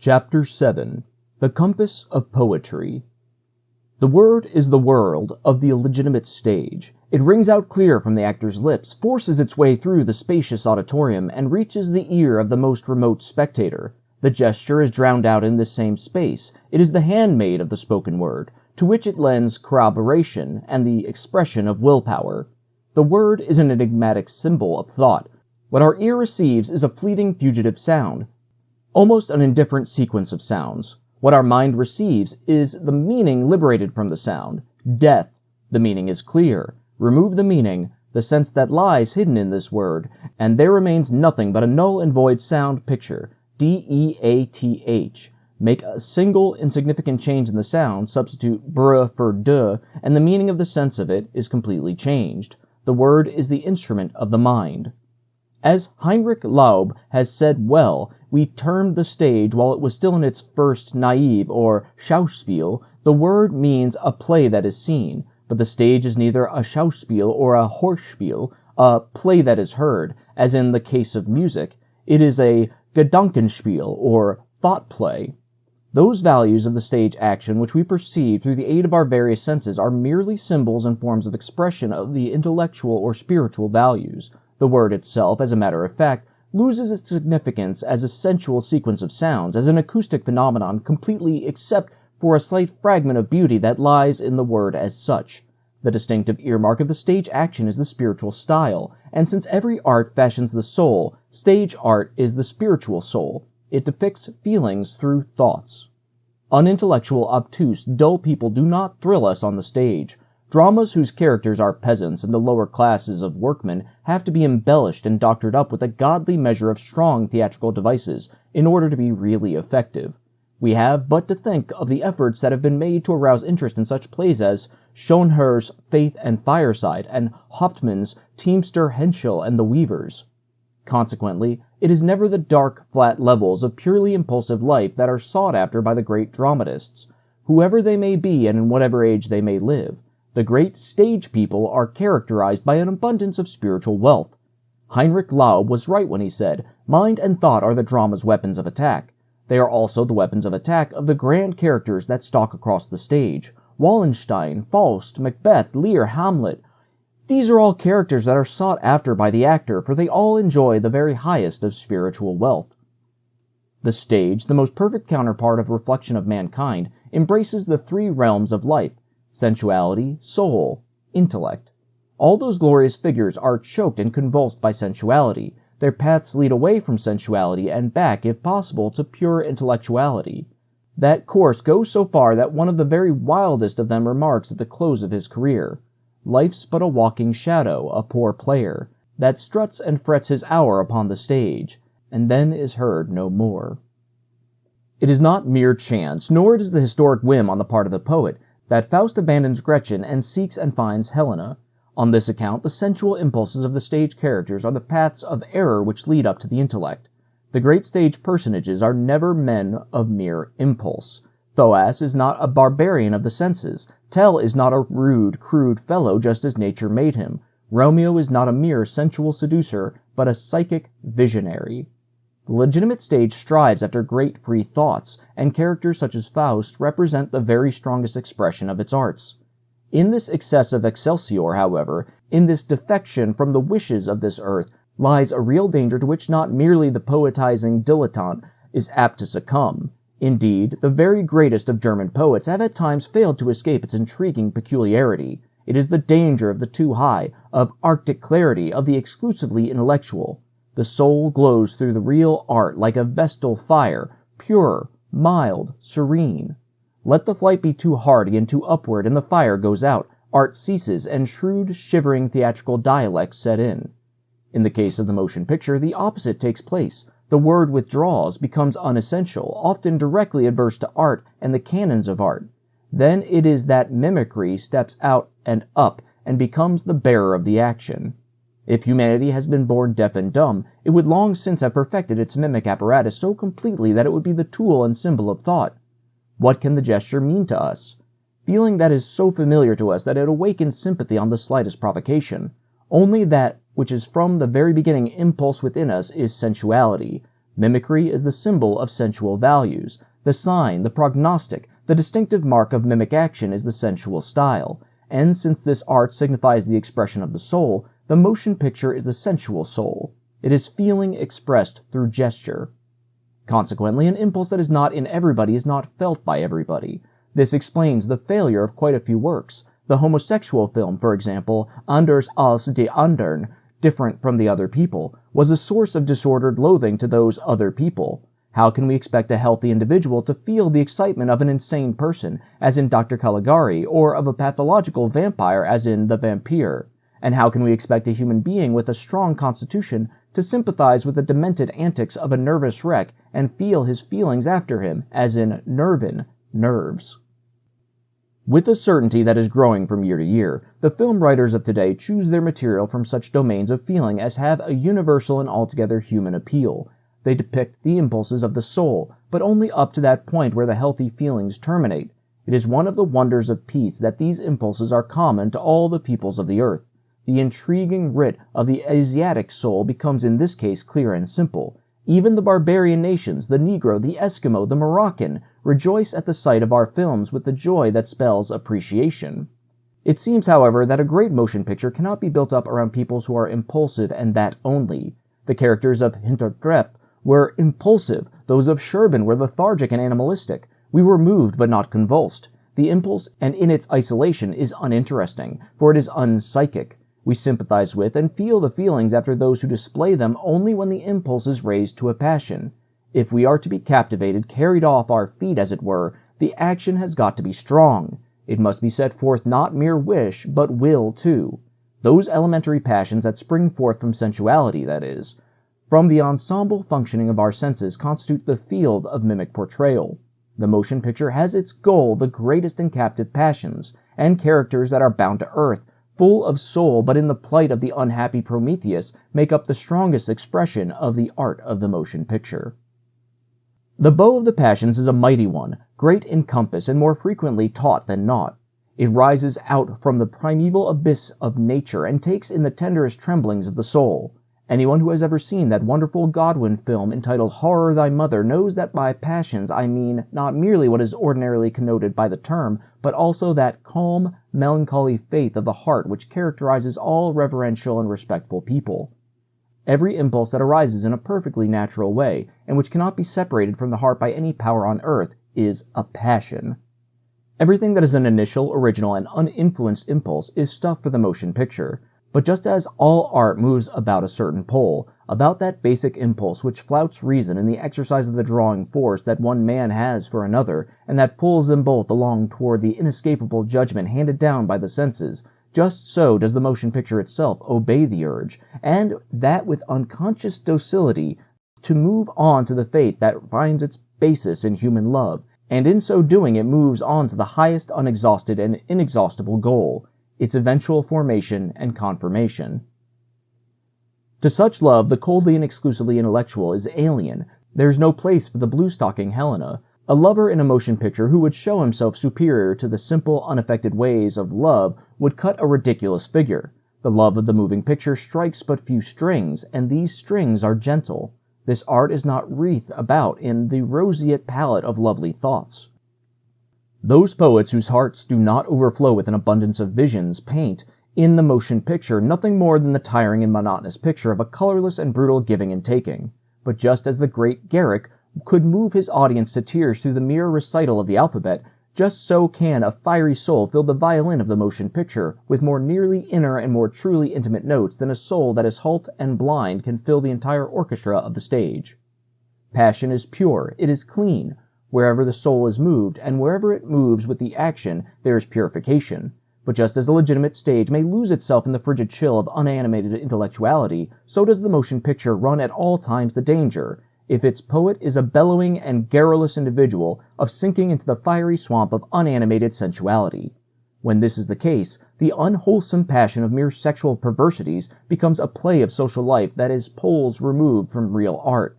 Chapter 7. The Compass of Poetry. The word is the world of the illegitimate stage. It rings out clear from the actor's lips, forces its way through the spacious auditorium, and reaches the ear of the most remote spectator. The gesture is drowned out in this same space. It is the handmaid of the spoken word, to which it lends corroboration and the expression of willpower. The word is an enigmatic symbol of thought. What our ear receives is a fleeting fugitive sound, almost an indifferent sequence of sounds. What our mind receives is the meaning liberated from the sound. Death. The meaning is clear. Remove the meaning, the sense that lies hidden in this word, and there remains nothing but a null and void sound picture. D-E-A-T-H. Make a single insignificant change in the sound, substitute br for d, and the meaning of the sense of it is completely changed. The word is the instrument of the mind. As Heinrich Laub has said well, we termed the stage, while it was still in its first naive or Schauspiel. The word means a play that is seen, but the stage is neither a Schauspiel or a Hörspiel, a play that is heard. As in the case of music, it is a Gedankenspiel or thought play. Those values of the stage action which we perceive through the aid of our various senses are merely symbols and forms of expression of the intellectual or spiritual values. The word itself, as a matter of fact, loses its significance as a sensual sequence of sounds, as an acoustic phenomenon completely except for a slight fragment of beauty that lies in the word as such. The distinctive earmark of the stage action is the spiritual style, and since every art fashions the soul, stage art is the spiritual soul. It depicts feelings through thoughts. Unintellectual, obtuse, dull people do not thrill us on the stage. Dramas whose characters are peasants and the lower classes of workmen have to be embellished and doctored up with a godly measure of strong theatrical devices in order to be really effective. We have but to think of the efforts that have been made to arouse interest in such plays as Schönherr's Faith and Fireside and Hauptmann's Teamster Henschel and the Weavers. Consequently, it is never the dark, flat levels of purely impulsive life that are sought after by the great dramatists, whoever they may be and in whatever age they may live. The great stage people are characterized by an abundance of spiritual wealth. Heinrich Laub was right when he said, "Mind and thought are the drama's weapons of attack." They are also the weapons of attack of the grand characters that stalk across the stage. Wallenstein, Faust, Macbeth, Lear, Hamlet. These are all characters that are sought after by the actor, for they all enjoy the very highest of spiritual wealth. The stage, the most perfect counterpart of reflection of mankind, embraces the three realms of life: sensuality, soul, intellect. All those glorious figures are choked and convulsed by sensuality. Their paths lead away from sensuality and back, if possible, to pure intellectuality. That course goes so far that one of the very wildest of them remarks at the close of his career, "Life's but a walking shadow, a poor player, that struts and frets his hour upon the stage, and then is heard no more." It is not mere chance, nor it is the historic whim on the part of the poet, that Faust abandons Gretchen and seeks and finds Helena. On this account, the sensual impulses of the stage characters are the paths of error which lead up to the intellect. The great stage personages are never men of mere impulse. Thoas is not a barbarian of the senses. Tell is not a rude, crude fellow just as nature made him. Romeo is not a mere sensual seducer, but a psychic visionary. The legitimate stage strives after great free thoughts, and characters such as Faust represent the very strongest expression of its arts. In this excess of excelsior, however, in this defection from the wishes of this earth, lies a real danger to which not merely the poetizing dilettante is apt to succumb. Indeed, the very greatest of German poets have at times failed to escape its intriguing peculiarity. It is the danger of the too high, of arctic clarity, of the exclusively intellectual. The soul glows through the real art like a vestal fire, pure, mild, serene. Let the flight be too hardy and too upward, and the fire goes out, art ceases, and shrewd, shivering theatrical dialects set in. In the case of the motion picture, the opposite takes place. The word withdraws, becomes unessential, often directly adverse to art and the canons of art. Then it is that mimicry steps out and up, and becomes the bearer of the action. If humanity has been born deaf and dumb, it would long since have perfected its mimic apparatus so completely that it would be the tool and symbol of thought. What can the gesture mean to us? Feeling that is so familiar to us that it awakens sympathy on the slightest provocation. Only that which is from the very beginning impulse within us is sensuality. Mimicry is the symbol of sensual values. The sign, the prognostic, the distinctive mark of mimic action is the sensual style. And since this art signifies the expression of the soul, the motion picture is the sensual soul. It is feeling expressed through gesture. Consequently, an impulse that is not in everybody is not felt by everybody. This explains the failure of quite a few works. The homosexual film, for example, Anders als de Andern, different from the other people, was a source of disordered loathing to those other people. How can we expect a healthy individual to feel the excitement of an insane person, as in Dr. Caligari, or of a pathological vampire, as in The Vampire? And how can we expect a human being with a strong constitution to sympathize with the demented antics of a nervous wreck and feel his feelings after him, as in Nervin, Nerves? With a certainty that is growing from year to year, the film writers of today choose their material from such domains of feeling as have a universal and altogether human appeal. They depict the impulses of the soul, but only up to that point where the healthy feelings terminate. It is one of the wonders of peace that these impulses are common to all the peoples of the earth. The intriguing writ of the Asiatic soul becomes in this case clear and simple. Even the barbarian nations, the Negro, the Eskimo, the Moroccan, rejoice at the sight of our films with the joy that spells appreciation. It seems, however, that a great motion picture cannot be built up around peoples who are impulsive and that only. The characters of Hintertrepp were impulsive, those of Sherbin were lethargic and animalistic. We were moved but not convulsed. The impulse, and in its isolation, is uninteresting, for it is unpsychic. We sympathize with and feel the feelings after those who display them only when the impulse is raised to a passion. If we are to be captivated, carried off our feet as it were, the action has got to be strong. It must be set forth not mere wish, but will too. Those elementary passions that spring forth from sensuality, that is, from the ensemble functioning of our senses, constitute the field of mimic portrayal. The motion picture has its goal the greatest and captive passions, and characters that are bound to earth, full of soul but in the plight of the unhappy Prometheus, make up the strongest expression of the art of the motion picture. The bow of the passions is a mighty one, great in compass and more frequently taut than not. It rises out from the primeval abyss of nature and takes in the tenderest tremblings of the soul. Anyone who has ever seen that wonderful Godwin film entitled Horror Thy Mother knows that by passions I mean not merely what is ordinarily connoted by the term, but also that calm, melancholy faith of the heart which characterizes all reverential and respectful people. Every impulse that arises in a perfectly natural way, and which cannot be separated from the heart by any power on earth, is a passion. Everything that is an initial, original, and uninfluenced impulse is stuff for the motion picture. But just as all art moves about a certain pole, about that basic impulse which flouts reason in the exercise of the drawing force that one man has for another, and that pulls them both along toward the inescapable judgment handed down by the senses, just so does the motion picture itself obey the urge, and that with unconscious docility, to move on to the fate that finds its basis in human love, and in so doing it moves on to the highest unexhausted and inexhaustible goal, its eventual formation and confirmation. To such love, the coldly and exclusively intellectual is alien. There is no place for the blue-stocking Helena. A lover in a motion picture who would show himself superior to the simple, unaffected ways of love would cut a ridiculous figure. The love of the moving picture strikes but few strings, and these strings are gentle. This art is not wreathed about in the roseate palette of lovely thoughts. Those poets whose hearts do not overflow with an abundance of visions paint, in the motion picture, nothing more than the tiring and monotonous picture of a colorless and brutal giving and taking. But just as the great Garrick could move his audience to tears through the mere recital of the alphabet, just so can a fiery soul fill the violin of the motion picture with more nearly inner and more truly intimate notes than a soul that is halt and blind can fill the entire orchestra of the stage. Passion is pure, it is clean. Wherever the soul is moved, and wherever it moves with the action, there is purification. But just as the legitimate stage may lose itself in the frigid chill of unanimated intellectuality, so does the motion picture run at all times the danger, if its poet is a bellowing and garrulous individual, of sinking into the fiery swamp of unanimated sensuality. When this is the case, the unwholesome passion of mere sexual perversities becomes a play of social life that is poles removed from real art.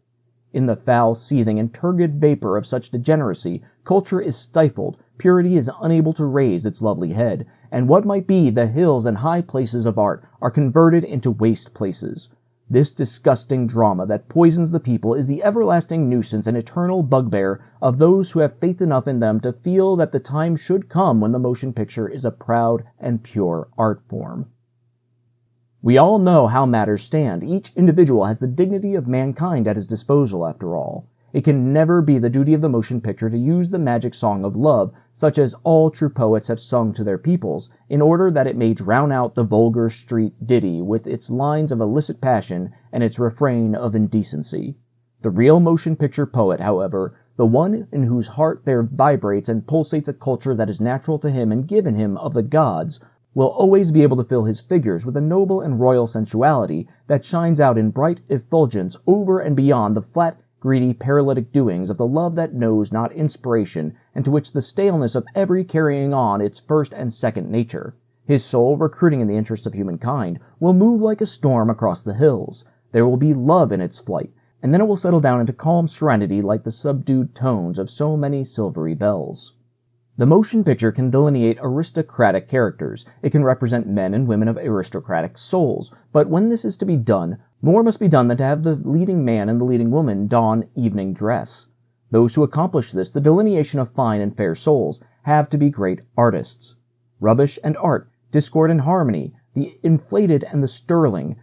In the foul, seething, and turgid vapor of such degeneracy, culture is stifled, purity is unable to raise its lovely head, and what might be the hills and high places of art are converted into waste places. This disgusting drama that poisons the people is the everlasting nuisance and eternal bugbear of those who have faith enough in them to feel that the time should come when the motion picture is a proud and pure art form. We all know how matters stand. Each individual has the dignity of mankind at his disposal, after all. It can never be the duty of the motion picture to use the magic song of love, such as all true poets have sung to their peoples, in order that it may drown out the vulgar street ditty with its lines of illicit passion and its refrain of indecency. The real motion picture poet, however, the one in whose heart there vibrates and pulsates a culture that is natural to him and given him of the gods, will always be able to fill his figures with a noble and royal sensuality that shines out in bright effulgence over and beyond the flat, greedy, paralytic doings of the love that knows not inspiration, and to which the staleness of every carrying on its first and second nature. His soul, recruiting in the interests of humankind, will move like a storm across the hills. There will be love in its flight, and then it will settle down into calm serenity like the subdued tones of so many silvery bells. The motion picture can delineate aristocratic characters. It can represent men and women of aristocratic souls. But when this is to be done, more must be done than to have the leading man and the leading woman don evening dress. Those who accomplish this, the delineation of fine and fair souls, have to be great artists. Rubbish and art, discord and harmony, the inflated and the sterling,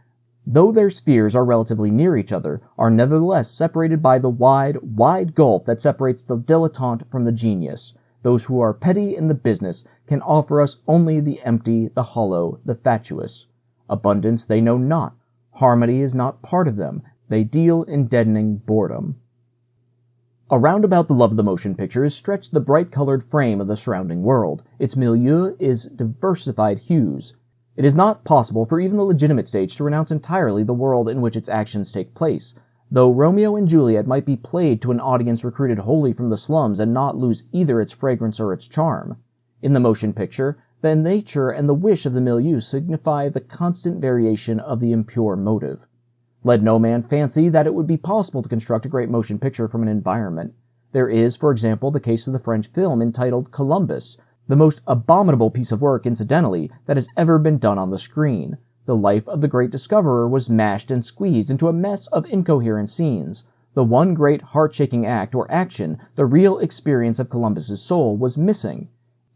though their spheres are relatively near each other, are nevertheless separated by the wide, wide gulf that separates the dilettante from the genius. Those who are petty in the business can offer us only the empty, the hollow, the fatuous. Abundance they know not. Harmony is not part of them. They deal in deadening boredom. Around about the love of the motion picture is stretched the bright-colored frame of the surrounding world. Its milieu is diversified hues. It is not possible for even the legitimate stage to renounce entirely the world in which its actions take place. Though Romeo and Juliet might be played to an audience recruited wholly from the slums and not lose either its fragrance or its charm. In the motion picture, the nature and the wish of the milieu signify the constant variation of the impure motive. Let no man fancy that it would be possible to construct a great motion picture from an environment. There is, for example, the case of the French film entitled Columbus, the most abominable piece of work, incidentally, that has ever been done on the screen. The life of the great discoverer was mashed and squeezed into a mess of incoherent scenes. The one great heart-shaking act or action, the real experience of Columbus's soul, was missing.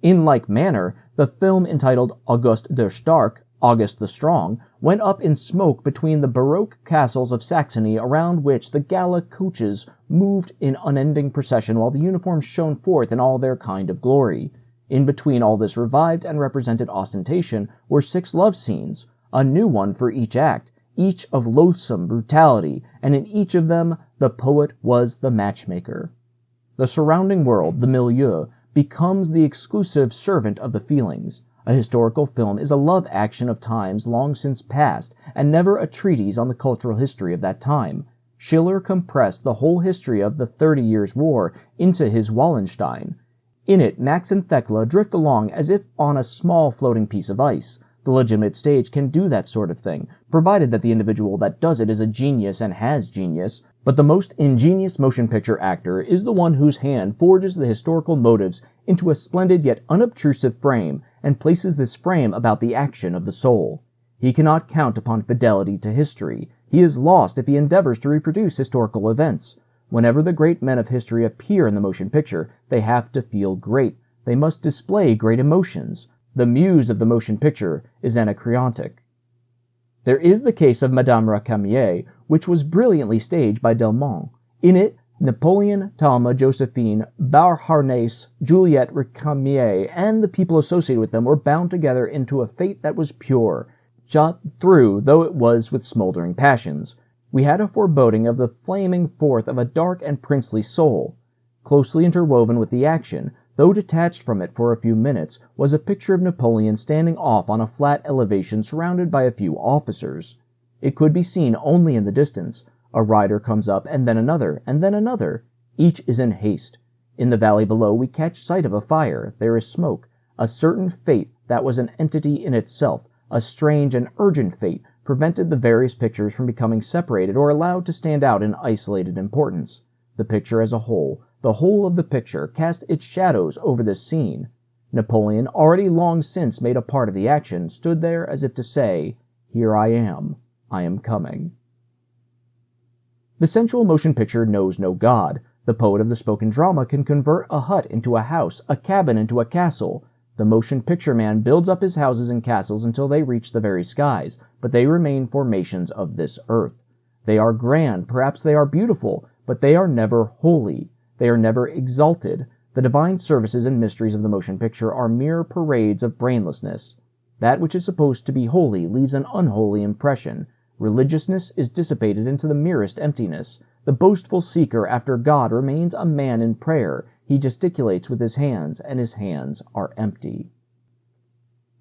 In like manner, the film entitled August der Stark, August the Strong, went up in smoke between the Baroque castles of Saxony around which the gala coaches moved in unending procession while the uniforms shone forth in all their kind of glory. In between all this revived and represented ostentation were 6 love scenes, a new one for each act, each of loathsome brutality, and in each of them the poet was the matchmaker. The surrounding world, the milieu, becomes the exclusive servant of the feelings. A historical film is a love action of times long since past, and never a treatise on the cultural history of that time. Schiller compressed the whole history of the 30 Years' War into his Wallenstein. In it, Max and Thekla drift along as if on a small floating piece of ice. The legitimate stage can do that sort of thing, provided that the individual that does it is a genius and has genius, but the most ingenious motion picture actor is the one whose hand forges the historical motives into a splendid yet unobtrusive frame, and places this frame about the action of the soul. He cannot count upon fidelity to history. He is lost if he endeavors to reproduce historical events. Whenever the great men of history appear in the motion picture, they have to feel great. They must display great emotions. The muse of the motion picture is anacreontic. There is the case of Madame Récamier, which was brilliantly staged by Delmont. In it, Napoleon, Talma, Josephine, Beauharnais, Juliette Récamier, and the people associated with them were bound together into a fate that was pure, shot through though it was with smoldering passions. We had a foreboding of the flaming forth of a dark and princely soul. Closely interwoven with the action, though detached from it for a few minutes, was a picture of Napoleon standing off on a flat elevation surrounded by a few officers. It could be seen only in the distance. A rider comes up, and then another, and then another. Each is in haste. In the valley below we catch sight of a fire. There is smoke. A certain fate that was an entity in itself, a strange and urgent fate, prevented the various pictures from becoming separated or allowed to stand out in isolated importance. The picture as a whole, the whole of the picture, cast its shadows over this scene. Napoleon, already long since made a part of the action, stood there as if to say, "Here I am coming." The sensual motion picture knows no God. The poet of the spoken drama can convert a hut into a house, a cabin into a castle. The motion picture man builds up his houses and castles until they reach the very skies, but they remain formations of this earth. They are grand, perhaps they are beautiful, but they are never holy. They are never exalted. The divine services and mysteries of the motion picture are mere parades of brainlessness. That which is supposed to be holy leaves an unholy impression. Religiousness is dissipated into the merest emptiness. The boastful seeker after God remains a man in prayer. He gesticulates with his hands, and his hands are empty.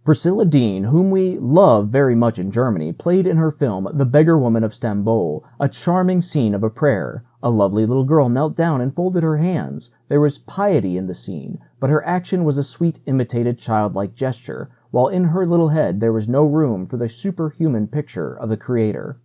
Priscilla Dean, whom we love very much in Germany, played in her film The Beggar Woman of Stambol a charming scene of a prayer. A lovely little girl knelt down and folded her hands. There was piety in the scene, but her action was a sweet, imitated, childlike gesture, while in her little head there was no room for the superhuman picture of the Creator.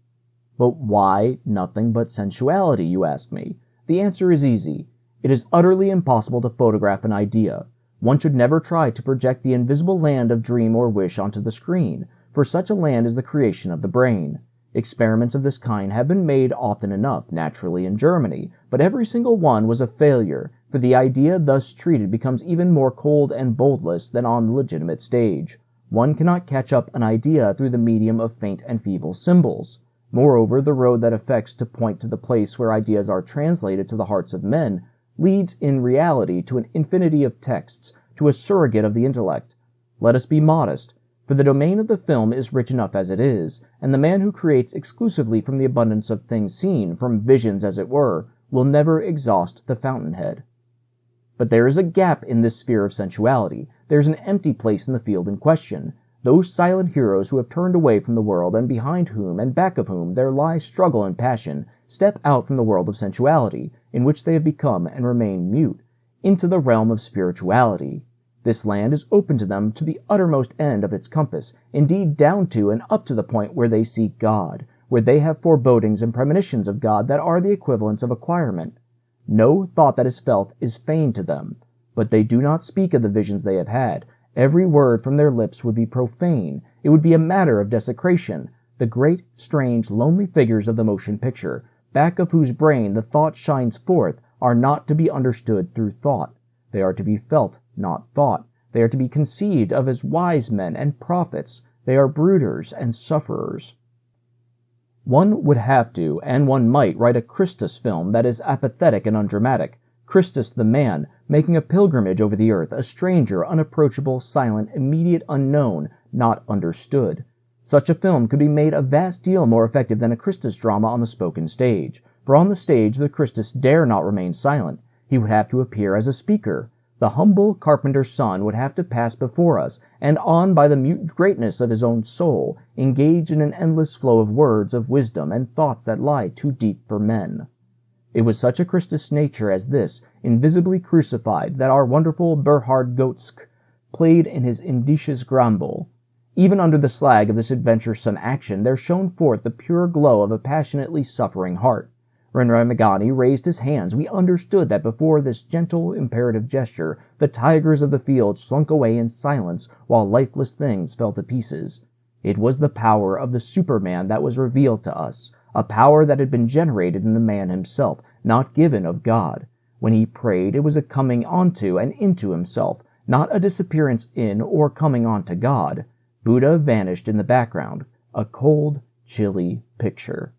But why nothing but sensuality, you ask me? The answer is easy. It is utterly impossible to photograph an idea. One should never try to project the invisible land of dream or wish onto the screen, for such a land is the creation of the brain. Experiments of this kind have been made often enough, naturally in Germany, but every single one was a failure, for the idea thus treated becomes even more cold and boldless than on the legitimate stage. One cannot catch up an idea through the medium of faint and feeble symbols. Moreover, the road that affects to point to the place where ideas are translated to the hearts of men leads in reality to an infinity of texts, to a surrogate of the intellect. Let us be modest, for the domain of the film is rich enough as it is, and the man who creates exclusively from the abundance of things seen, from visions as it were, will never exhaust the fountainhead. But there is a gap in this sphere of sensuality. There is an empty place in the field in question. Those silent heroes who have turned away from the world and behind whom and back of whom there lies struggle and passion, step out from the world of sensuality, in which they have become and remain mute, into the realm of spirituality. This land is open to them to the uttermost end of its compass, indeed down to and up to the point where they seek God, where they have forebodings and premonitions of God that are the equivalents of acquirement. No thought that is felt is feigned to them, but they do not speak of the visions they have had. Every word from their lips would be profane. It would be a matter of desecration. The great, strange, lonely figures of the motion picture, back of whose brain the thought shines forth, are not to be understood through thought. They are to be felt, not thought. They are to be conceived of as wise men and prophets. They are brooders and sufferers. One would have to, and one might, write a Christus film that is apathetic and undramatic. Christus the man, making a pilgrimage over the earth, a stranger, unapproachable, silent, immediate unknown, not understood. Such a film could be made a vast deal more effective than a Christus drama on the spoken stage, for on the stage the Christus dare not remain silent. He would have to appear as a speaker. The humble carpenter's son would have to pass before us, and on by the mute greatness of his own soul, engage in an endless flow of words of wisdom and thoughts that lie too deep for men. It was such a Christus nature as this, invisibly crucified, that our wonderful Berhard Goetzke played in his Indisches Grambel. Even under the slag of this adventuresome action there shone forth the pure glow of a passionately suffering heart. When Ramagani raised his hands, we understood that before this gentle, imperative gesture, the tigers of the field slunk away in silence while lifeless things fell to pieces. It was the power of the Superman that was revealed to us, a power that had been generated in the man himself, not given of God. When he prayed, it was a coming onto and into himself, not a disappearance in or coming on to God. Buddha vanished in the background, a cold, chilly picture.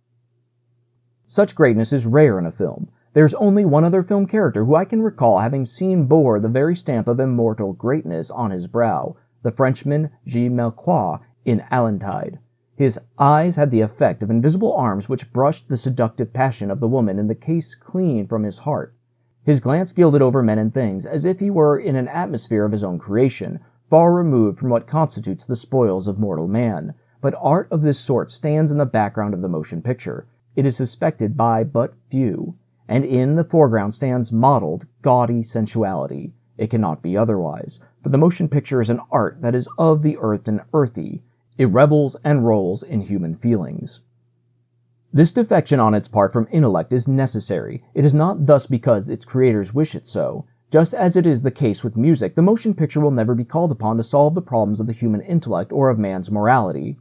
Such greatness is rare in a film. There's only one other film character who I can recall having seen bore the very stamp of immortal greatness on his brow, the Frenchman G. Melchior in Allantide. His eyes had the effect of invisible arms which brushed the seductive passion of the woman in the case clean from his heart. His glance gilded over men and things as if he were in an atmosphere of his own creation, far removed from what constitutes the spoils of mortal man. But art of this sort stands in the background of the motion picture. It is suspected by but few, and in the foreground stands modeled, gaudy sensuality. It cannot be otherwise, for the motion picture is an art that is of the earth and earthy. It revels and rolls in human feelings. This defection on its part from intellect is necessary. It is not thus because its creators wish it so. Just as it is the case with music, the motion picture will never be called upon to solve the problems of the human intellect or of man's morality.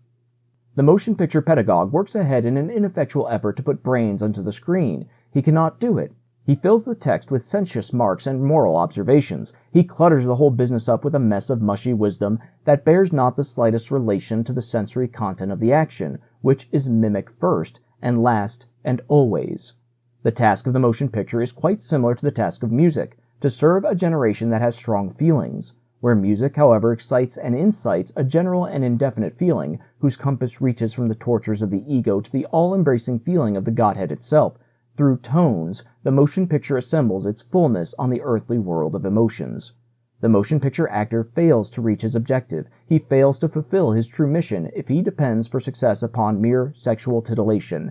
The motion picture pedagogue works ahead in an ineffectual effort to put brains onto the screen. He cannot do it. He fills the text with sententious marks and moral observations. He clutters the whole business up with a mess of mushy wisdom that bears not the slightest relation to the sensory content of the action, which is mimic first, and last, and always. The task of the motion picture is quite similar to the task of music, to serve a generation that has strong feelings. Where music, however, excites and incites a general and indefinite feeling, whose compass reaches from the tortures of the ego to the all-embracing feeling of the Godhead itself, through tones, the motion picture assembles its fullness on the earthly world of emotions. The motion picture actor fails to reach his objective. He fails to fulfill his true mission if he depends for success upon mere sexual titillation.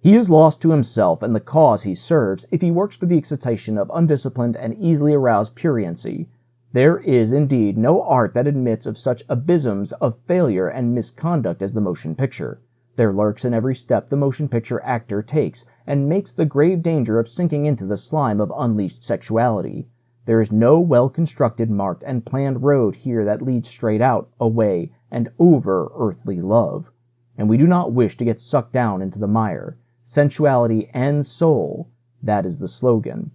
He is lost to himself and the cause he serves if he works for the excitation of undisciplined and easily aroused pruriency. There is indeed no art that admits of such abysms of failure and misconduct as the motion picture. There lurks in every step the motion picture actor takes and makes the grave danger of sinking into the slime of unleashed sexuality. There is no well-constructed, marked, and planned road here that leads straight out, away, and over earthly love. And we do not wish to get sucked down into the mire. Sensuality and soul, that is the slogan.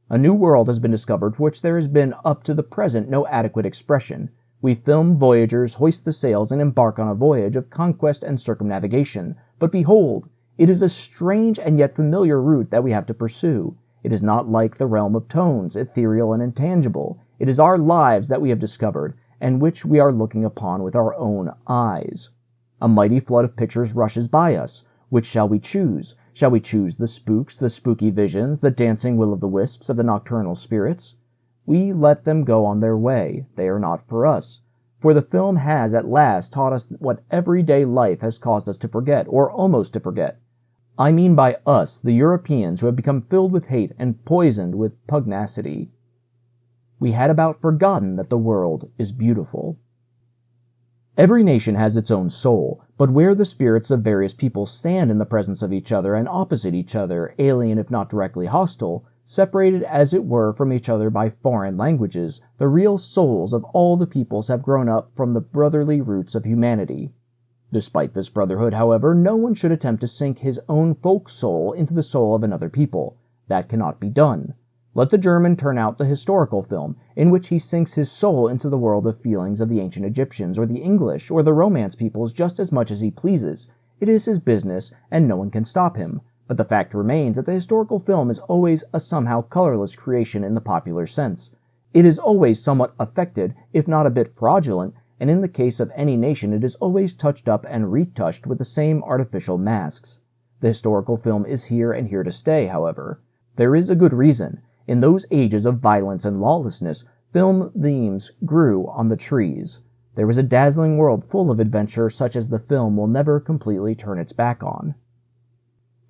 A new world has been discovered for which there has been up to the present no adequate expression. We film voyagers, hoist the sails, and embark on a voyage of conquest and circumnavigation. But behold, it is a strange and yet familiar route that we have to pursue. It is not like the realm of tones, ethereal and intangible. It is our lives that we have discovered, and which we are looking upon with our own eyes. A mighty flood of pictures rushes by us. Which shall we choose? Shall we choose the spooks, the spooky visions, the dancing will-o'-the-wisps of the nocturnal spirits? We let them go on their way. They are not for us. For the film has at last taught us what everyday life has caused us to forget, or almost to forget. I mean by us, the Europeans who have become filled with hate and poisoned with pugnacity. We had about forgotten that the world is beautiful. Every nation has its own soul, but where the spirits of various peoples stand in the presence of each other and opposite each other, alien if not directly hostile, separated as it were from each other by foreign languages, the real souls of all the peoples have grown up from the brotherly roots of humanity. Despite this brotherhood, however, no one should attempt to sink his own folk soul into the soul of another people. That cannot be done. Let the German turn out the historical film, in which he sinks his soul into the world of feelings of the ancient Egyptians, or the English, or the Romance peoples just as much as he pleases. It is his business, and no one can stop him. But the fact remains that the historical film is always a somehow colorless creation in the popular sense. It is always somewhat affected, if not a bit fraudulent, and in the case of any nation it is always touched up and retouched with the same artificial masks. The historical film is here and here to stay, however. There is a good reason. In those ages of violence and lawlessness, film themes grew on the trees. There was a dazzling world full of adventure such as the film will never completely turn its back on.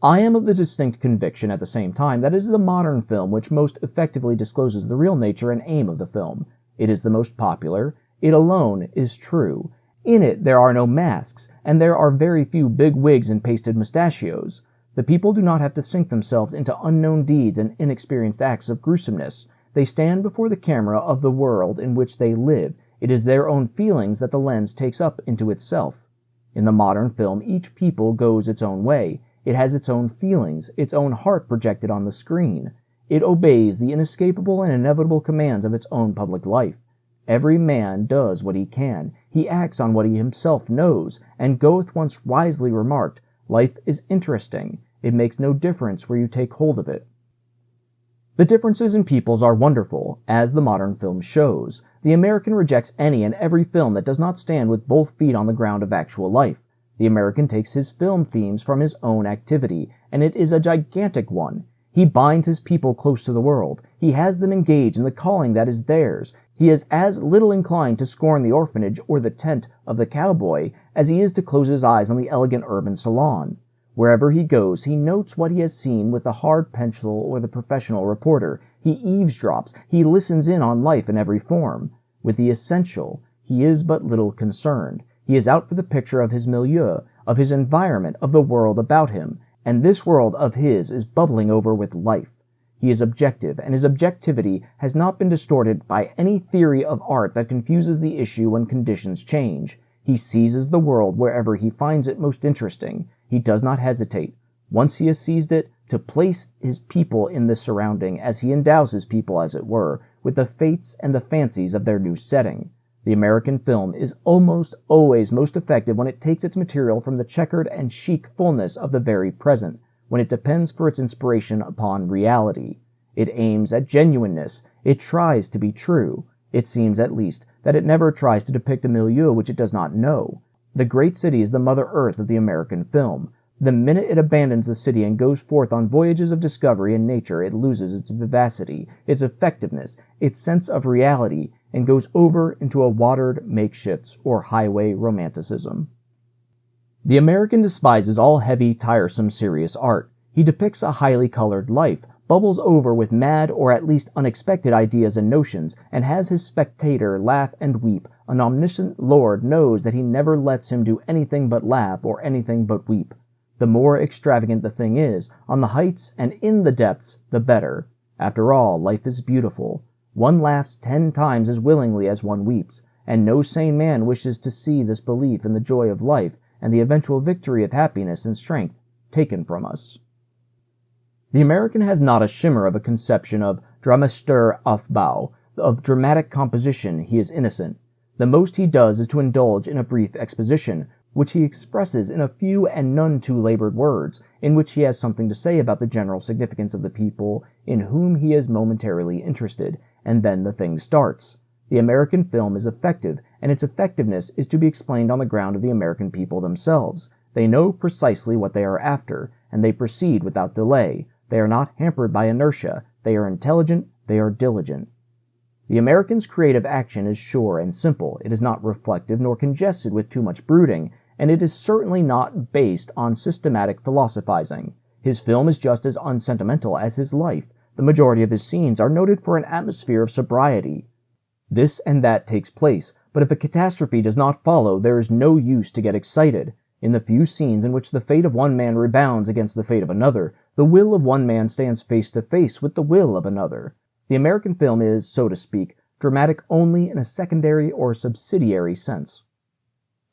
I am of the distinct conviction at the same time that it is the modern film which most effectively discloses the real nature and aim of the film. It is the most popular. It alone is true. In it there are no masks, and there are very few big wigs and pasted mustachios. The people do not have to sink themselves into unknown deeds and inexperienced acts of gruesomeness. They stand before the camera of the world in which they live. It is their own feelings that the lens takes up into itself. In the modern film, each people goes its own way. It has its own feelings, its own heart projected on the screen. It obeys the inescapable and inevitable commands of its own public life. Every man does what he can. He acts on what he himself knows, and Goethe once wisely remarked, "Life is interesting. It makes no difference where you take hold of it." The differences in peoples are wonderful, as the modern film shows. The American rejects any and every film that does not stand with both feet on the ground of actual life. The American takes his film themes from his own activity, and it is a gigantic one. He binds his people close to the world. He has them engaged in the calling that is theirs. He is as little inclined to scorn the orphanage or the tent of the cowboy as he is to close his eyes on the elegant urban salon. Wherever he goes, he notes what he has seen with the hard pencil or the professional reporter. He eavesdrops. He listens in on life in every form. With the essential, he is but little concerned. He is out for the picture of his milieu, of his environment, of the world about him, and this world of his is bubbling over with life. He is objective, and his objectivity has not been distorted by any theory of art that confuses the issue when conditions change. He seizes the world wherever he finds it most interesting. He does not hesitate, once he has seized it, to place his people in this surrounding as he endows his people, as it were, with the fates and the fancies of their new setting. The American film is almost always most effective when it takes its material from the checkered and chic fullness of the very present, when it depends for its inspiration upon reality. It aims at genuineness. It tries to be true. It seems, at least, that it never tries to depict a milieu which it does not know. The great city is the Mother Earth of the American film. The minute it abandons the city and goes forth on voyages of discovery in nature, it loses its vivacity, its effectiveness, its sense of reality, and goes over into a watered makeshifts or highway romanticism. The American despises all heavy, tiresome, serious art. He depicts a highly colored life, bubbles over with mad or at least unexpected ideas and notions, and has his spectator laugh and weep. An omniscient Lord knows that he never lets him do anything but laugh or anything but weep. The more extravagant the thing is, on the heights and in the depths, the better. After all, life is beautiful. One laughs 10 times as willingly as one weeps, and no sane man wishes to see this belief in the joy of life and the eventual victory of happiness and strength taken from us. The American has not a shimmer of a conception of Dramatischer Aufbau, of dramatic composition. He is innocent. The most he does is to indulge in a brief exposition, which he expresses in a few and none too labored words, in which he has something to say about the general significance of the people in whom he is momentarily interested, and then the thing starts. The American film is effective, and its effectiveness is to be explained on the ground of the American people themselves. They know precisely what they are after, and they proceed without delay. They are not hampered by inertia. They are intelligent. They are diligent. The American's creative action is sure and simple. It is not reflective nor congested with too much brooding, and it is certainly not based on systematic philosophizing. His film is just as unsentimental as his life. The majority of his scenes are noted for an atmosphere of sobriety. This and that takes place, but if a catastrophe does not follow, there is no use to get excited. In the few scenes in which the fate of one man rebounds against the fate of another, the will of one man stands face to face with the will of another. The American film is, so to speak, dramatic only in a secondary or subsidiary sense.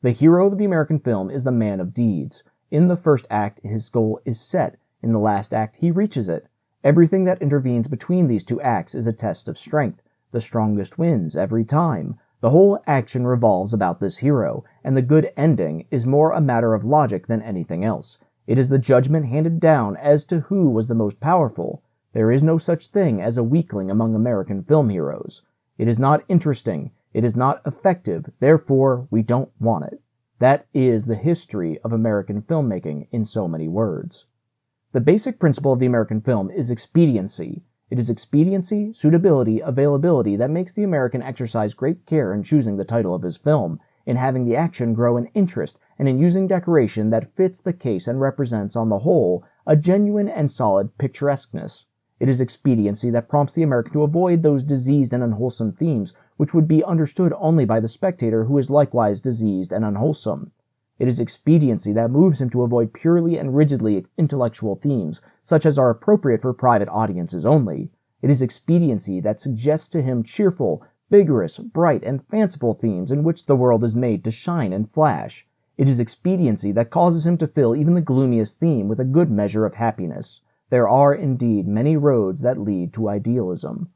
The hero of the American film is the man of deeds. In the first act, his goal is set. In the last act, he reaches it. Everything that intervenes between these two acts is a test of strength. The strongest wins every time. The whole action revolves about this hero, and the good ending is more a matter of logic than anything else. It is the judgment handed down as to who was the most powerful. There is no such thing as a weakling among American film heroes. It is not interesting. It is not effective. Therefore, we don't want it. That is the history of American filmmaking in so many words. The basic principle of the American film is expediency. It is expediency, suitability, availability that makes the American exercise great care in choosing the title of his film, in having the action grow in interest, and in using decoration that fits the case and represents, on the whole, a genuine and solid picturesqueness. It is expediency that prompts the American to avoid those diseased and unwholesome themes which would be understood only by the spectator who is likewise diseased and unwholesome. It is expediency that moves him to avoid purely and rigidly intellectual themes, such as are appropriate for private audiences only. It is expediency that suggests to him cheerful, vigorous, bright, and fanciful themes in which the world is made to shine and flash. It is expediency that causes him to fill even the gloomiest theme with a good measure of happiness. There are, indeed, many roads that lead to idealism.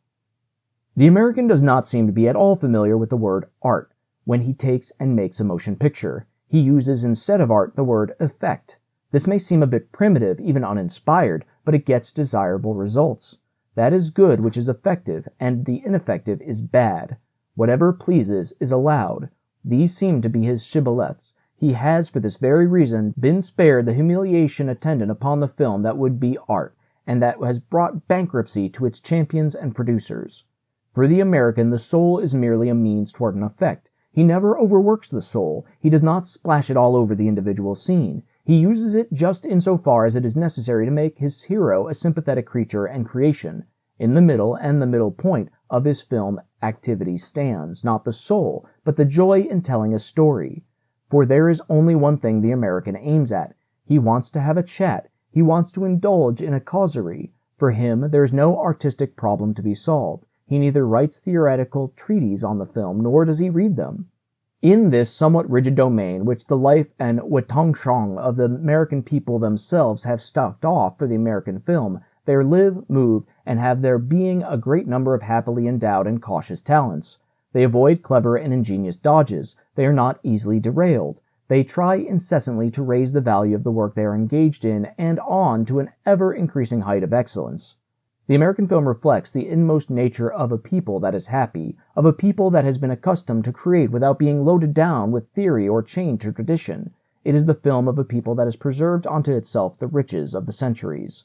The American does not seem to be at all familiar with the word art when he takes and makes a motion picture. He uses instead of art the word effect. This may seem a bit primitive, even uninspired, but it gets desirable results. That is good which is effective, and the ineffective is bad. Whatever pleases is allowed. These seem to be his shibboleths. He has, for this very reason, been spared the humiliation attendant upon the film that would be art, and that has brought bankruptcy to its champions and producers. For the American, the soul is merely a means toward an effect. He never overworks the soul. He does not splash it all over the individual scene. He uses it just insofar as it is necessary to make his hero a sympathetic creature and creation. In the middle and the middle point of his film activity stands, not the soul, but the joy in telling a story. For there is only one thing the American aims at. He wants to have a chat. He wants to indulge in a causerie. For him, there is no artistic problem to be solved. He neither writes theoretical treatises on the film, nor does he read them. In this somewhat rigid domain, which the life and Wetangshong of the American people themselves have stocked off for the American film, there live, move, and have their being a great number of happily endowed and cautious talents. They avoid clever and ingenious dodges. They are not easily derailed. They try incessantly to raise the value of the work they are engaged in and on to an ever-increasing height of excellence. The American film reflects the inmost nature of a people that is happy, of a people that has been accustomed to create without being loaded down with theory or chained to tradition. It is the film of a people that has preserved unto itself the riches of the centuries.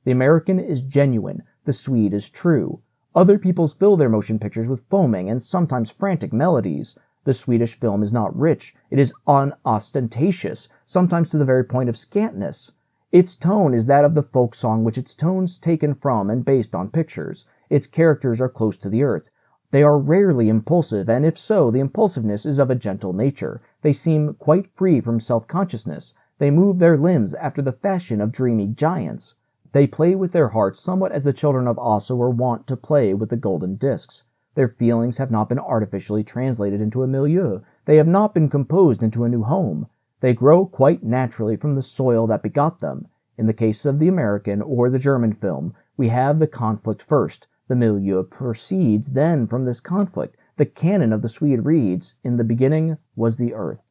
The American is genuine, the Swede is true. Other peoples fill their motion pictures with foaming and sometimes frantic melodies. The Swedish film is not rich, it is unostentatious, sometimes to the very point of scantness. Its tone is that of the folk song which its tones taken from and based on pictures. Its characters are close to the earth. They are rarely impulsive, and if so, the impulsiveness is of a gentle nature. They seem quite free from self-consciousness. They move their limbs after the fashion of dreamy giants. They play with their hearts somewhat as the children of Asa were wont to play with the golden discs. Their feelings have not been artificially translated into a milieu. They have not been composed into a new home. They grow quite naturally from the soil that begot them. In the case of the American or the German film, we have the conflict first. The milieu proceeds then from this conflict. The canon of the Swede reads, "In the beginning was the earth."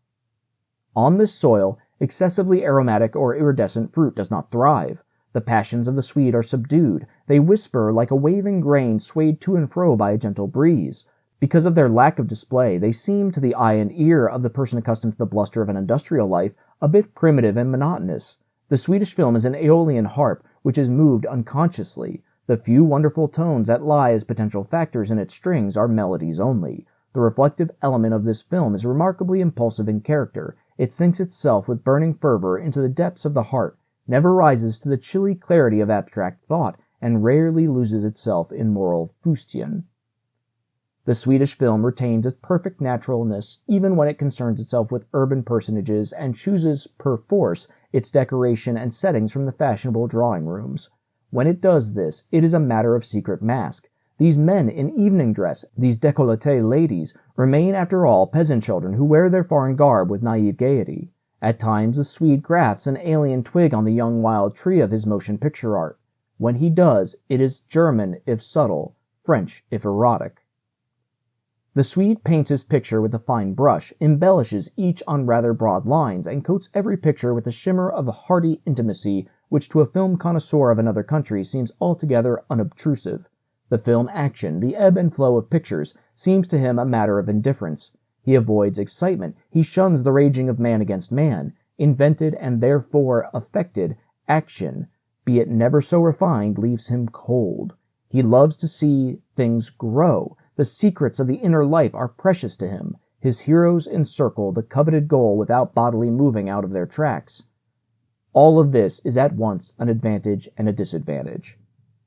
On this soil, excessively aromatic or iridescent fruit does not thrive. The passions of the Swede are subdued. They whisper like a waving grain swayed to and fro by a gentle breeze. Because of their lack of display, they seem to the eye and ear of the person accustomed to the bluster of an industrial life a bit primitive and monotonous. The Swedish film is an aeolian harp which is moved unconsciously. The few wonderful tones that lie as potential factors in its strings are melodies only. The reflective element of this film is remarkably impulsive in character. It sinks itself with burning fervor into the depths of the heart, never rises to the chilly clarity of abstract thought, and rarely loses itself in moral fustian. The Swedish film retains its perfect naturalness even when it concerns itself with urban personages and chooses, perforce, its decoration and settings from the fashionable drawing rooms. When it does this, it is a matter of secret mask. These men in evening dress, these décolleté ladies, remain after all peasant children who wear their foreign garb with naive gaiety. At times the Swede grafts an alien twig on the young wild tree of his motion picture art. When he does, it is German if subtle, French if erotic. The Swede paints his picture with a fine brush, embellishes each on rather broad lines, and coats every picture with a shimmer of a hearty intimacy which to a film connoisseur of another country seems altogether unobtrusive. The film action, the ebb and flow of pictures, seems to him a matter of indifference. He avoids excitement, he shuns the raging of man against man. Invented and therefore affected action, be it never so refined, leaves him cold. He loves to see things grow. The secrets of the inner life are precious to him. His heroes encircle the coveted goal without bodily moving out of their tracks. All of this is at once an advantage and a disadvantage.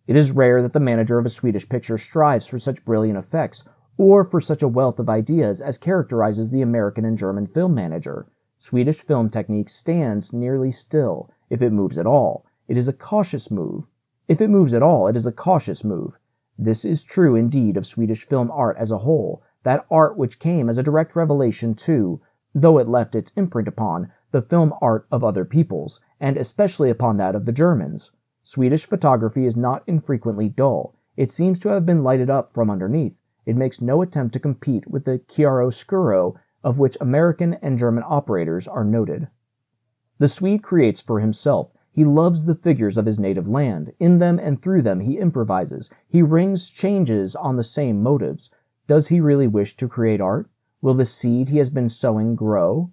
It is rare that the manager of a Swedish picture strives for such brilliant effects, or for such a wealth of ideas as characterizes the American and German film manager. Swedish film technique stands nearly still. If it moves at all, it is a cautious move. If it moves at all, it is a cautious move. This is true indeed of Swedish film art as a whole, that art which came as a direct revelation to, though it left its imprint upon, the film art of other peoples, and especially upon that of the Germans. Swedish photography is not infrequently dull. It seems to have been lighted up from underneath. It makes no attempt to compete with the chiaroscuro of which American and German operators are noted. The Swede creates for himself. He loves the figures of his native land. In them and through them he improvises. He rings changes on the same motives. Does he really wish to create art? Will the seed he has been sowing grow?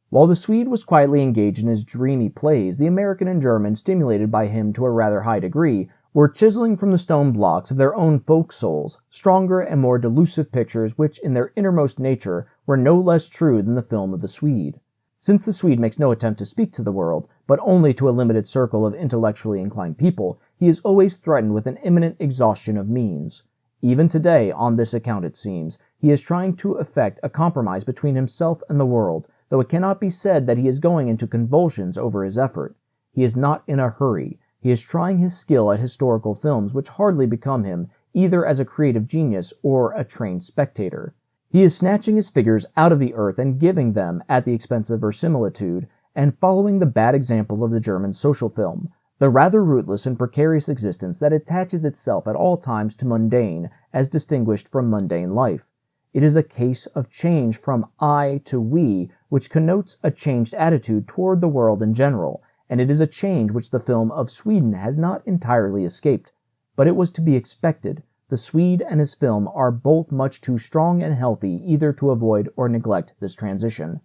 While the Swede was quietly engaged in his dreamy plays, the American and German, stimulated by him to a rather high degree, were chiseling from the stone blocks of their own folk souls, stronger and more delusive pictures which in their innermost nature were no less true than the film of the Swede. Since the Swede makes no attempt to speak to the world, but only to a limited circle of intellectually inclined people, he is always threatened with an imminent exhaustion of means. Even today, on this account it seems, he is trying to effect a compromise between himself and the world, though it cannot be said that he is going into convulsions over his effort. He is not in a hurry. He is trying his skill at historical films which hardly become him, either as a creative genius or a trained spectator. He He is snatching his figures out of the earth and giving them at the expense of verisimilitude, and following the bad example of the German social film, the rather rootless and precarious existence that attaches itself at all times to mundane as distinguished from mundane life. It is a case of change from I to we, which connotes a changed attitude toward the world in general, and it is a change which the film of Sweden has not entirely escaped. But it was to be expected. The Swede and his film are both much too strong and healthy either to avoid or neglect this transition.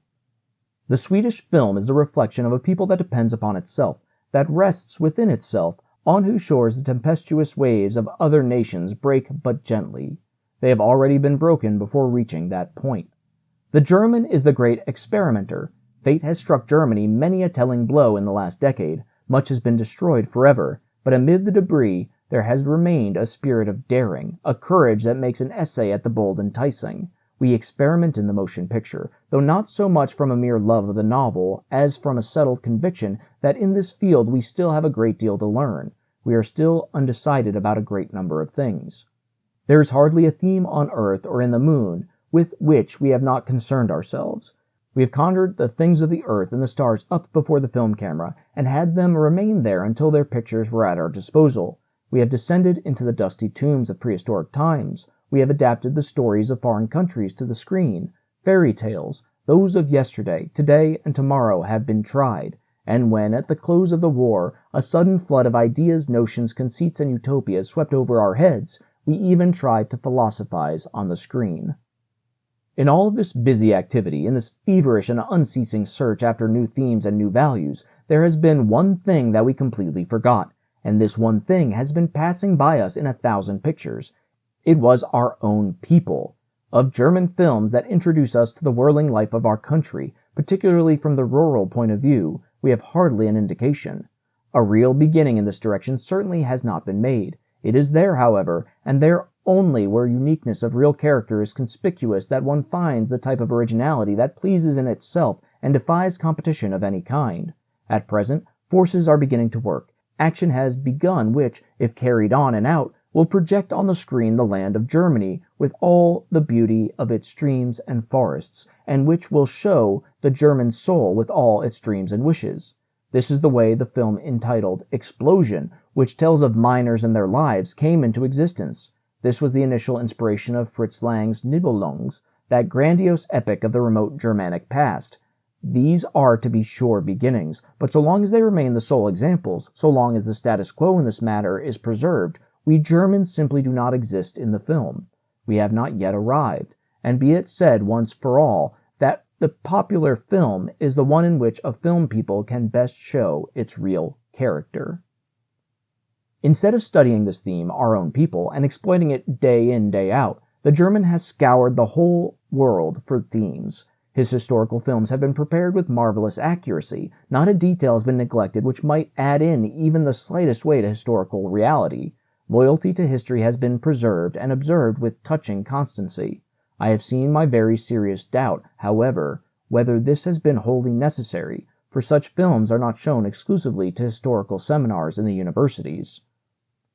The Swedish film is the reflection of a people that depends upon itself, that rests within itself, on whose shores the tempestuous waves of other nations break but gently. They have already been broken before reaching that point. The German is the great experimenter. Fate has struck Germany many a telling blow in the last decade. Much has been destroyed forever, but amid the debris there has remained a spirit of daring, a courage that makes an essay at the bold enticing. We experiment in the motion picture, though not so much from a mere love of the novel as from a settled conviction that in this field we still have a great deal to learn. We are still undecided about a great number of things. There is hardly a theme on earth or in the moon with which we have not concerned ourselves. We have conjured the things of the earth and the stars up before the film camera and had them remain there until their pictures were at our disposal. We have descended into the dusty tombs of prehistoric times. We have adapted the stories of foreign countries to the screen. Fairy tales, those of yesterday, today, and tomorrow, have been tried. And when, at the close of the war, a sudden flood of ideas, notions, conceits, and utopias swept over our heads, we even tried to philosophize on the screen. In all of this busy activity, in this feverish and unceasing search after new themes and new values, there has been one thing that we completely forgot, and this one thing has been passing by us in 1,000 pictures. It was our own people. Of German films that introduce us to the whirling life of our country, particularly from the rural point of view, we have hardly an indication. A real beginning in this direction certainly has not been made. It is there, however, and there only where uniqueness of real character is conspicuous that one finds the type of originality that pleases in itself and defies competition of any kind. At present, forces are beginning to work. Action has begun which, if carried on and out, will project on the screen the land of Germany with all the beauty of its streams and forests, and which will show the German soul with all its dreams and wishes. This is the way the film entitled Explosion, which tells of miners and their lives, came into existence. This was the initial inspiration of Fritz Lang's Nibelungs, that grandiose epic of the remote Germanic past. These are, to be sure, beginnings, but so long as they remain the sole examples, so long as the status quo in this matter is preserved, we Germans simply do not exist in the film. We have not yet arrived, and be it said once for all that the popular film is the one in which a film people can best show its real character. Instead of studying this theme, our own people, and exploiting it day in, day out, the German has scoured the whole world for themes. His historical films have been prepared with marvelous accuracy. Not a detail has been neglected which might add in even the slightest weight to historical reality. Loyalty to history has been preserved and observed with touching constancy. I have seen my very serious doubt, however, whether this has been wholly necessary, for such films are not shown exclusively to historical seminars in the universities.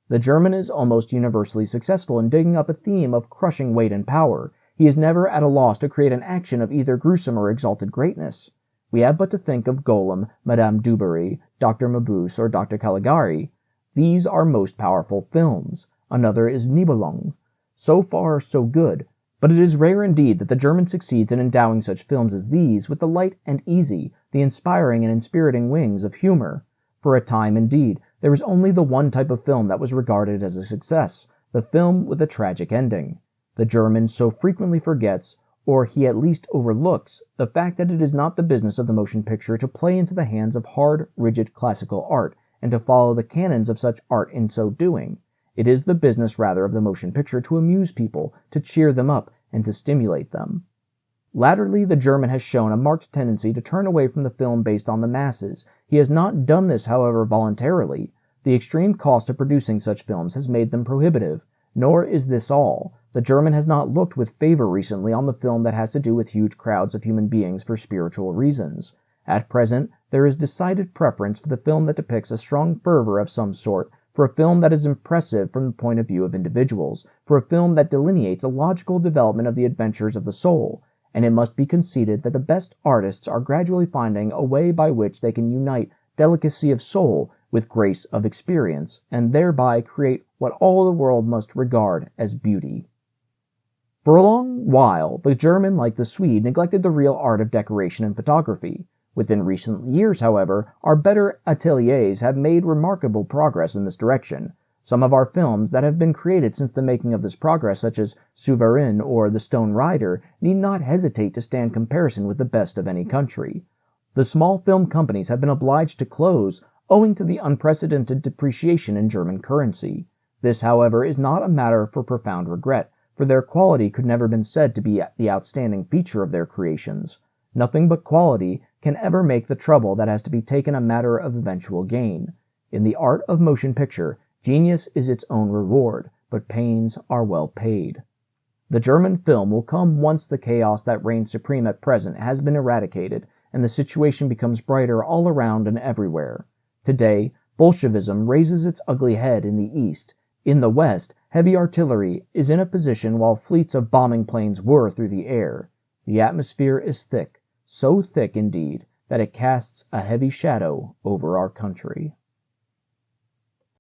The German is almost universally successful in digging up a theme of crushing weight and power. He is never at a loss to create an action of either gruesome or exalted greatness. We have but to think of Golem, Madame du Barry, Dr. Mabuse, or Dr. Caligari. These are most powerful films. Another is Nibelung. So far, so good. But it is rare indeed that the German succeeds in endowing such films as these with the light and easy, the inspiring and inspiriting wings of humor. For a time, indeed, there was only the one type of film that was regarded as a success, the film with a tragic ending. The German so frequently forgets, or he at least overlooks, the fact that it is not the business of the motion picture to play into the hands of hard, rigid classical art, and to follow the canons of such art in so doing. It is the business rather of the motion picture to amuse people, to cheer them up, and to stimulate them. Latterly, the German has shown a marked tendency to turn away from the film based on the masses. He has not done this, however, voluntarily. The extreme cost of producing such films has made them prohibitive. Nor is this all. The German has not looked with favor recently on the film that has to do with huge crowds of human beings for spiritual reasons. At present, there is decided preference for the film that depicts a strong fervor of some sort for a film that is impressive from the point of view of individuals, for a film that delineates a logical development of the adventures of the soul, and it must be conceded that the best artists are gradually finding a way by which they can unite delicacy of soul with grace of experience, and thereby create what all the world must regard as beauty. For a long while, the German, like the Swede, neglected the real art of decoration and photography. Within recent years, however, our better ateliers have made remarkable progress in this direction. Some of our films that have been created since the making of this progress, such as Souverain or The Stone Rider, need not hesitate to stand comparison with the best of any country. The small film companies have been obliged to close owing to the unprecedented depreciation in German currency. This, however, is not a matter for profound regret, for their quality could never been said to be the outstanding feature of their creations. Nothing but quality can ever make the trouble that has to be taken a matter of eventual gain. In the art of motion picture, genius is its own reward, but pains are well paid. The German film will come once the chaos that reigns supreme at present has been eradicated, and the situation becomes brighter all around and everywhere. Today, Bolshevism raises its ugly head in the East. In the West, heavy artillery is in a position while fleets of bombing planes whir through the air. The atmosphere is thick, so thick indeed that it casts a heavy shadow over our country.